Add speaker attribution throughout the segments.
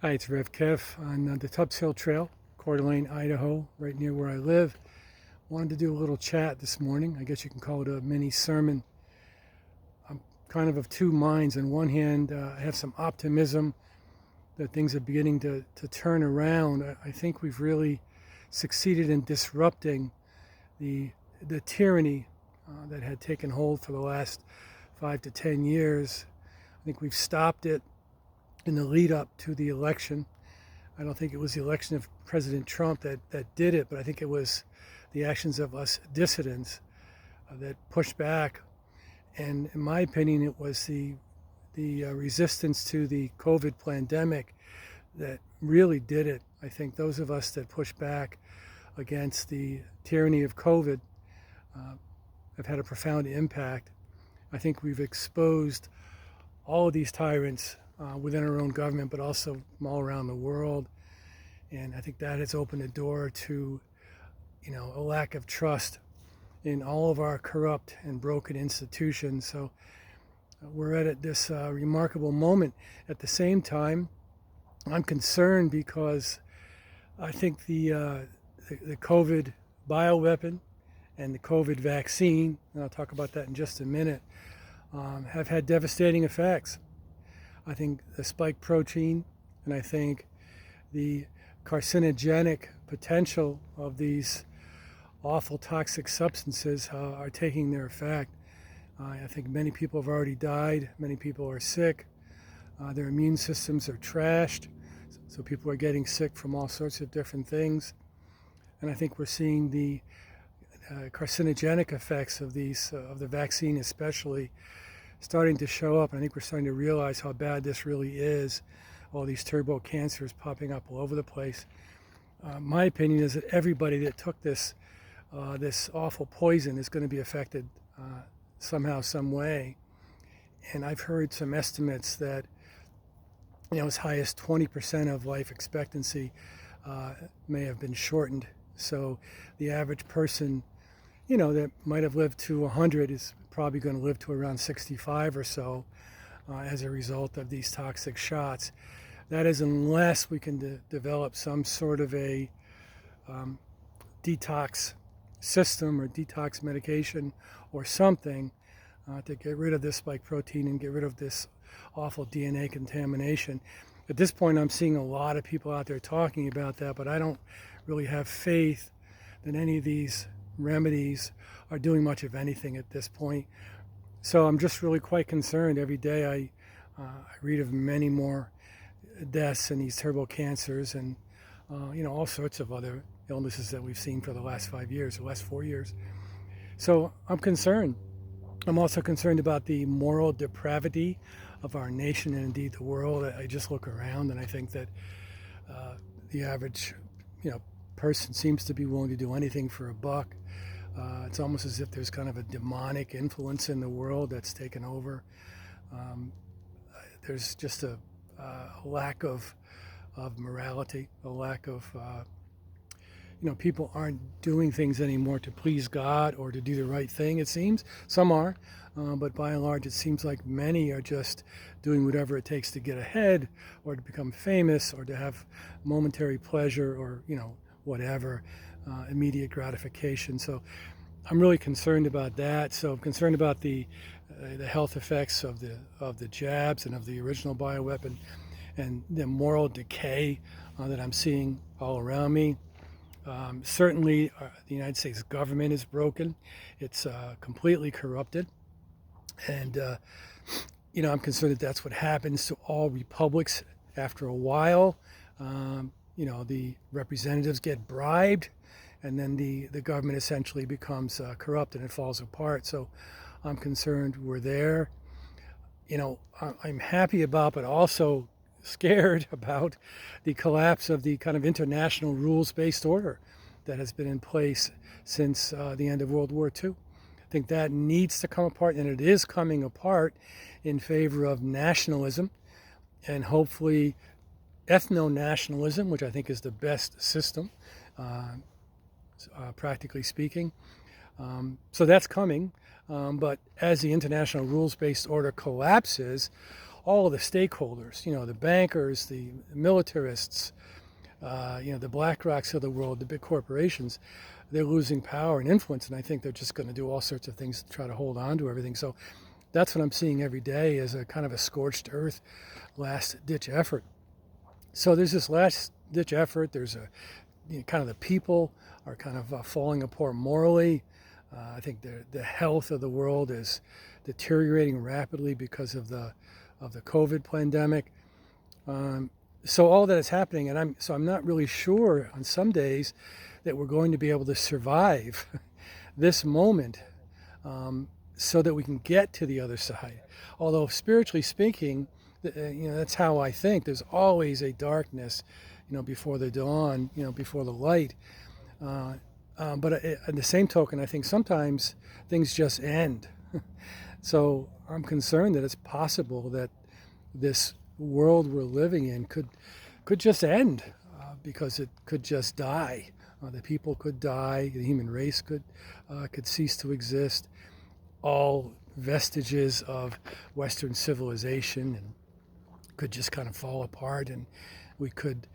Speaker 1: Hi, it's Rev Kev on the Tubbs Hill Trail, Coeur d'Alene, Idaho, right near where I live. Wanted to do a little chat this morning. I guess you can call it a mini sermon. I'm kind of two minds. On one hand, I have some optimism that things are beginning to turn around. I think we've really succeeded in disrupting the tyranny that had taken hold for the last 5 to 10 years. I think we've stopped it in the lead up to the election. I don't think it was the election of President Trump that did it, but I think it was the actions of us dissidents that pushed back. And in my opinion, it was the resistance to the COVID pandemic that really did it. I think those of us that pushed back against the tyranny of COVID have had a profound impact. I think we've exposed all of these tyrants within our own government, but also from all around the world. And I think that has opened the door to, a lack of trust in all of our corrupt and broken institutions. So we're at this remarkable moment. At the same time, I'm concerned because I think the COVID bioweapon and the COVID vaccine, and I'll talk about that in just a minute, have had devastating effects. I think the spike protein and I think the carcinogenic potential of these awful toxic substances are taking their effect. I think many people have already died. Many people are sick. Their immune systems are trashed. So people are getting sick from all sorts of different things. And I think we're seeing the carcinogenic effects of the vaccine especially, starting to show up. I think we're starting to realize how bad this really is. All these turbo cancers popping up all over the place. My opinion is that everybody that took this awful poison is going to be affected somehow, some way. And I've heard some estimates that as high as 20% of life expectancy may have been shortened. So the average person, that might have lived to 100 is probably going to live to around 65 or so as a result of these toxic shots. That is, unless we can develop some sort of a detox system or detox medication or something to get rid of this spike protein and get rid of this awful DNA contamination. At this point, I'm seeing a lot of people out there talking about that, but I don't really have faith that any of these remedies are doing much of anything at this point. So I'm just really quite concerned. Every day I read of many more deaths in these turbo cancers and all sorts of other illnesses that we've seen for the last 5 years, the last 4 years. So I'm concerned. I'm also concerned about the moral depravity of our nation and indeed the world. I just look around and I think that the average person seems to be willing to do anything for a buck. It's almost as if there's kind of a demonic influence in the world that's taken over. There's just a lack of morality, a lack of, people aren't doing things anymore to please God or to do the right thing, it seems. Some are, but by and large, it seems like many are just doing whatever it takes to get ahead or to become famous or to have momentary pleasure or, whatever, immediate gratification. So I'm really concerned about that. So I'm concerned about the health effects of the jabs and of the original bioweapon and the moral decay that I'm seeing all around me. Certainly, the United States government is broken. It's completely corrupted. And, I'm concerned that that's what happens to all republics after a while. The representatives get bribed, and then the government essentially becomes corrupt and it falls apart. So I'm concerned we're there. I'm happy about, but also scared about the collapse of the kind of international rules-based order that has been in place since the end of World War II. I think that needs to come apart, and it is coming apart in favor of nationalism and hopefully ethno-nationalism, which I think is the best system, practically speaking. So that's coming. But as the international rules-based order collapses, all of the stakeholders, the bankers, the militarists, the BlackRocks of the world, the big corporations, they're losing power and influence, and I think they're just going to do all sorts of things to try to hold on to everything. So that's what I'm seeing every day, as a kind of a scorched earth, last-ditch effort. So there's this last-ditch effort. There's kind of the people are kind of falling apart morally. I think the health of the world is deteriorating rapidly because of the COVID pandemic. So all that is happening, and I'm not really sure on some days that we're going to be able to survive this moment, so that we can get to the other side. Although spiritually speaking, that's how I think. There's always a darkness, before the dawn, before the light. But at the same token, I think sometimes things just end. So I'm concerned that it's possible that this world we're living in could just end, because it could just die. The people could die. The human race could cease to exist. All vestiges of Western civilization and could just kind of fall apart, and we could,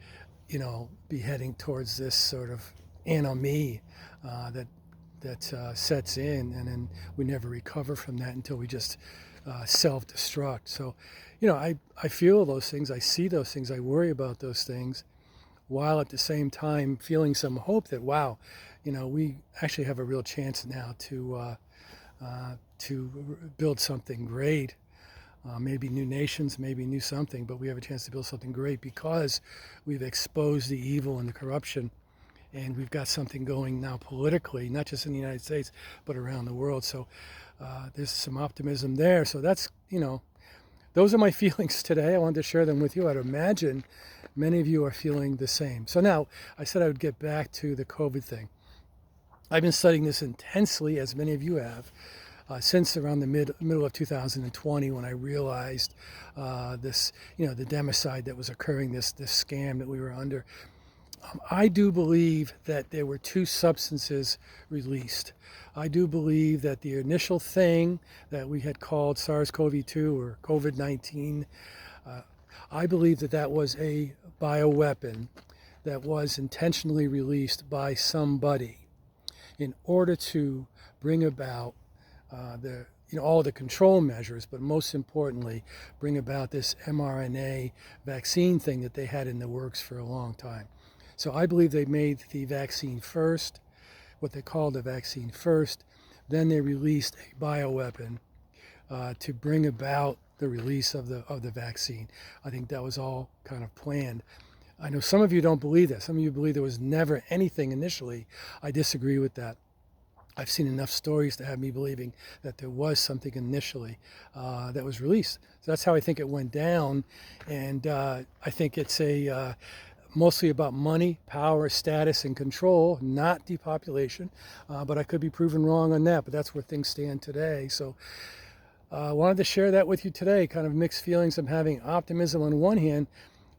Speaker 1: be heading towards this sort of anew that sets in, and then we never recover from that until we just self-destruct. So, I feel those things, I see those things, I worry about those things, while at the same time feeling some hope that, wow, we actually have a real chance now to build something great. Maybe new nations, maybe new something, but we have a chance to build something great because we've exposed the evil and the corruption, and we've got something going now politically, not just in the United States, but around the world. So there's some optimism there. So that's, those are my feelings today. I wanted to share them with you. I'd imagine many of you are feeling the same. So now, I said I would get back to the COVID thing. I've been studying this intensely, as many of you have, since around the middle of 2020, when I realized this, the democide that was occurring, this scam that we were under. I do believe that there were two substances released. I do believe that the initial thing that we had called SARS-CoV-2 or COVID-19, I believe that was a bioweapon that was intentionally released by somebody in order to bring about all the control measures, but most importantly, bring about this mRNA vaccine thing that they had in the works for a long time. So I believe they made the vaccine first, what they called the vaccine first, then they released a bioweapon to bring about the release of the vaccine. I think that was all kind of planned. I know some of you don't believe that. Some of you believe there was never anything initially. I disagree with that. I've seen enough stories to have me believing that there was something initially that was released. So that's how I think it went down. And I think it's mostly about money, power, status, and control, not depopulation. But I could be proven wrong on that, but that's where things stand today. So I wanted to share that with you today, kind of mixed feelings. I'm having optimism on one hand,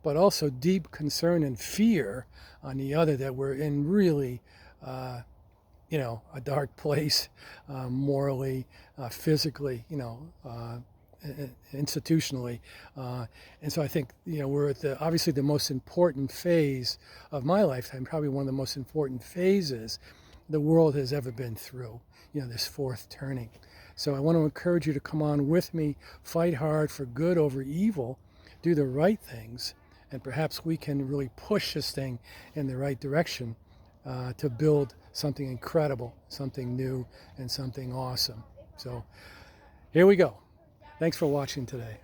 Speaker 1: but also deep concern and fear on the other, that we're in really a dark place, morally, physically, institutionally. And so I think, we're at obviously the most important phase of my lifetime, probably one of the most important phases the world has ever been through, this fourth turning. So I want to encourage you to come on with me, fight hard for good over evil, do the right things, and perhaps we can really push this thing in the right direction to build something incredible, something new, and something awesome. So here we go. Thanks for watching today.